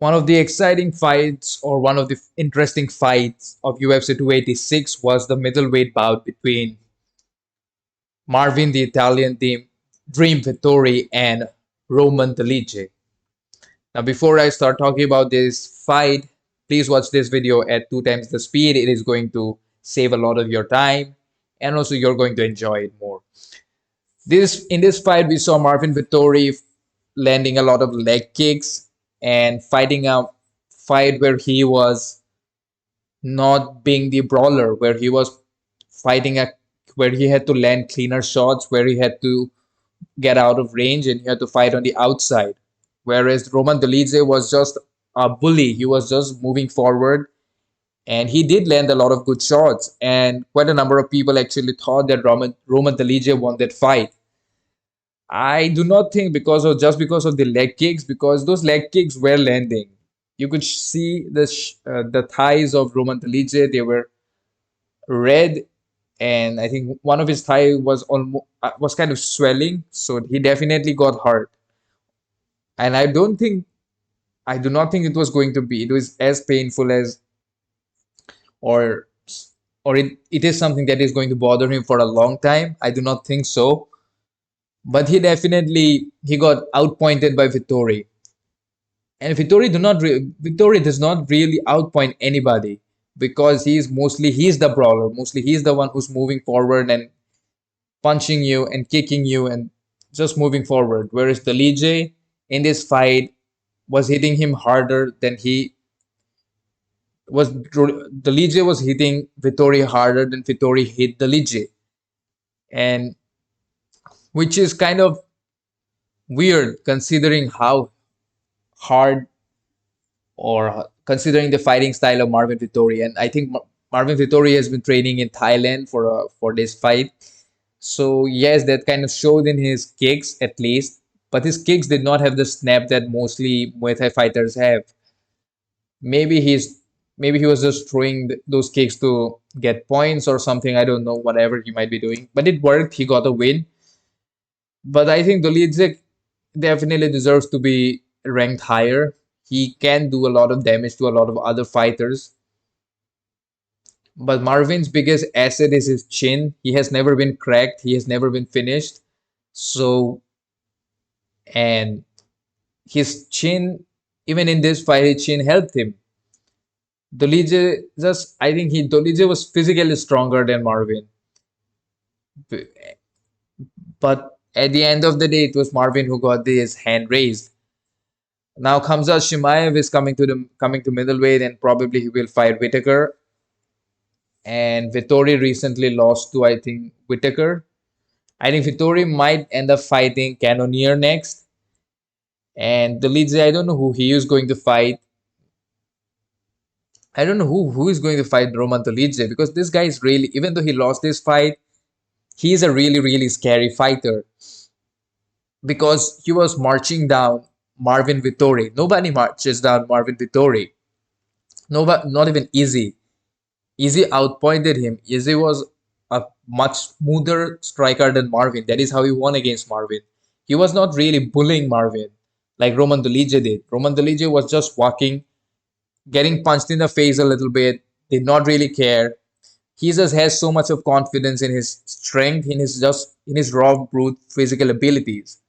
One of the exciting fights, or one of the interesting fights of UFC 286, was the middleweight bout between Marvin the Italian Dream Vettori and Roman Dolidze. Now, before I start talking about this fight, please watch this video at 2 times the speed. It is going to save a lot of your time, and also you're going to enjoy it more. In this fight, we saw Marvin Vettori landing a lot of leg kicks and fighting a fight where he was not being the brawler, where he was fighting a where he had to land cleaner shots, where he had to get out of range and he had to fight on the outside. Whereas Roman Dolidze was just a bully. He was just moving forward and he did land a lot of good shots. And quite a number of people actually thought that Roman Dolidze won that fight. I do not think because of the leg kicks, because those leg kicks were landing. You could see the thighs of Roman Dolidze. They were red, and I think one of his thigh was kind of swelling, so he definitely got hurt. And I do not think it was going to be. It was as painful as, or it is something that is going to bother him for a long time. I do not think so. But he got outpointed by Vittori. And Vittori does not really outpoint anybody because he's the brawler. Mostly he's the one who's moving forward and punching you and kicking you and just moving forward. Whereas Dolidze in this fight was hitting him harder than he was. Dolidze was hitting Vittori harder than Vittori hit Dolidze, and which is kind of weird considering how hard, or considering the fighting style of Marvin Vettori. And I think Marvin Vettori has been training in Thailand for this fight. So yes, that kind of showed in his kicks at least, but his kicks did not have the snap that mostly Muay Thai fighters have. Maybe maybe he was just throwing those kicks to get points or something. I don't know, whatever he might be doing, but it worked. He got a win. But I think Dolidze definitely deserves to be ranked higher. He can do a lot of damage to a lot of other fighters. But Marvin's biggest asset is his chin. He has never been cracked. He has never been finished. So, and his chin, even in this fight, his chin helped him. Dolidze was physically stronger than Marvin. But at the end of the day, it was Marvin who got his hand raised. Now Khamzat Chimaev is coming to middleweight, and probably he will fight Whitaker. And Vettori recently lost to, I think, Whitaker. I think Vettori might end up fighting Cannonier next. And Dolidze, I don't know who he is going to fight. I don't know who is going to fight Roman Dolidze, because this guy is really, even though he lost this fight, he is a really, really scary fighter, because he was marching down Marvin Vettori. Nobody marches down Marvin Vettori. Nobody, not even Izzy. Izzy outpointed him. Izzy was a much smoother striker than Marvin. That is how he won against Marvin. He was not really bullying Marvin like Roman Dolidze did. Roman Dolidze was just walking, getting punched in the face a little bit, did not really care. He just has so much of confidence in his strength, in his raw brute physical abilities.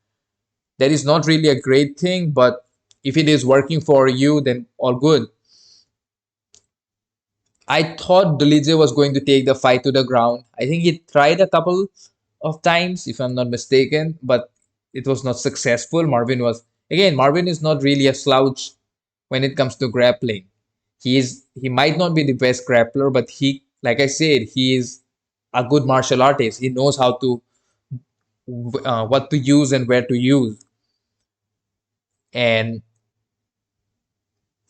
That is not really a great thing, but if it is working for you, then all good. I thought Dolidze was going to take the fight to the ground. I think he tried a couple of times, if I'm not mistaken, but it was not successful. Marvin is not really a slouch when it comes to grappling. He might not be the best grappler, but like I said, he is a good martial artist. He knows how to what to use and where to use. And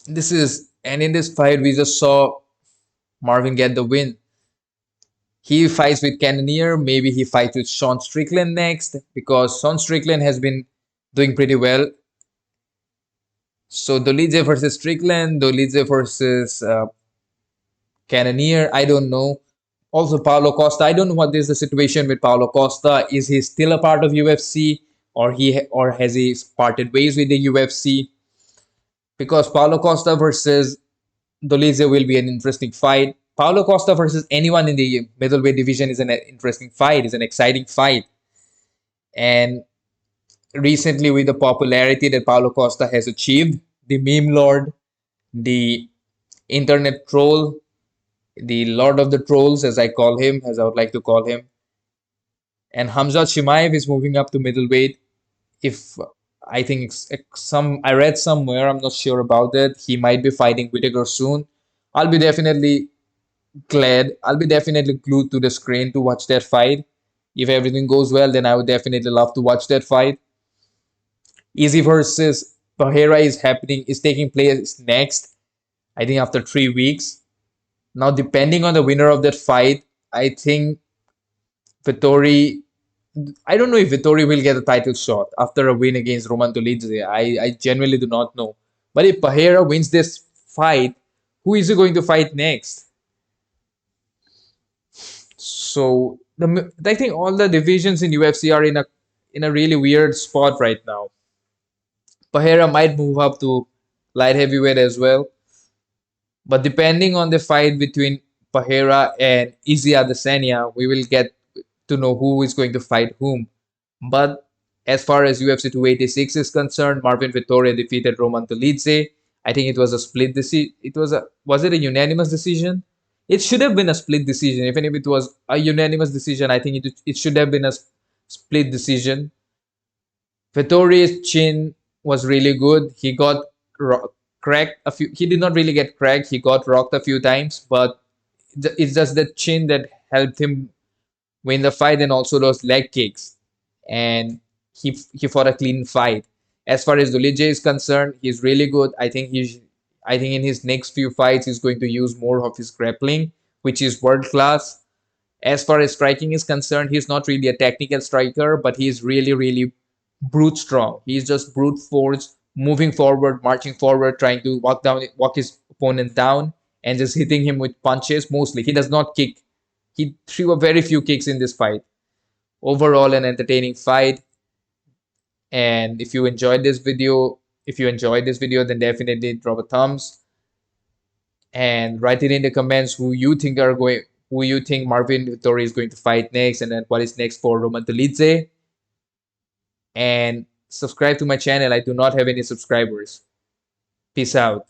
in this fight we just saw Marvin get the win. He fights with Cannonier. Maybe he fights with Sean Strickland next, because Sean Strickland has been doing pretty well. So Dolidze versus Strickland, Dolidze versus Cannonier. I don't know. Also Paulo Costa. I don't know what is the situation with Paulo Costa. Is he still a part of UFC, or has he parted ways with the UFC? because Paulo Costa versus Dolidze will be an interesting fight. Paulo Costa versus anyone in the middleweight division is an interesting fight, is an exciting fight. And recently, with the popularity that Paulo Costa has achieved, the meme lord, the internet troll, the lord of the trolls, as I call him, as I would like to call him, and Hamzat Shimaev is moving up to middleweight. If I think some I read somewhere, I'm not sure about it. He might be fighting Whitaker soon. I'll be definitely glad. I'll be definitely glued to the screen to watch that fight. If everything goes well, then I would definitely love to watch that fight. Easy versus Bahera is taking place next. I think after 3 weeks. Now, depending on the winner of that fight, I think Vettori. I don't know if Vettori will get a title shot after a win against Roman Dolidze. I genuinely do not know. But if Bahera wins this fight, who is he going to fight next? So I think all the divisions in UFC are in a really weird spot right now. Bahera might move up to light heavyweight as well. But depending on the fight between Bahera and Izzy Adesanya, we will get to know who is going to fight whom. But as far as UFC 286 is concerned, Marvin Vettori defeated Roman Dolidze. I think it was a split decision. Was it a unanimous decision? It should have been a split decision. Even if it was a unanimous decision, I think it should have been a split decision. Vettori's chin was really good. He got cracked a few. He did not really get cracked. He got rocked a few times, but it's just the chin that helped him win the fight, and also those leg kicks. And he fought a clean fight. As far as Dolidze is concerned, he's really good. I think in his next few fights he's going to use more of his grappling, which is world class. As far as striking is concerned, he's not really a technical striker, but he's really, really brute strong. He's just brute force, moving forward, marching forward, trying to walk his opponent down, and just hitting him with punches. Mostly, he does not kick. He threw a very few kicks in this fight. Overall, an entertaining fight. And if you enjoyed this video, then definitely drop a thumbs and write it in the comments who you think Marvin Vettori is going to fight next, and then what is next for Roman Dolidze. And subscribe to my channel. I do not have any subscribers. Peace out.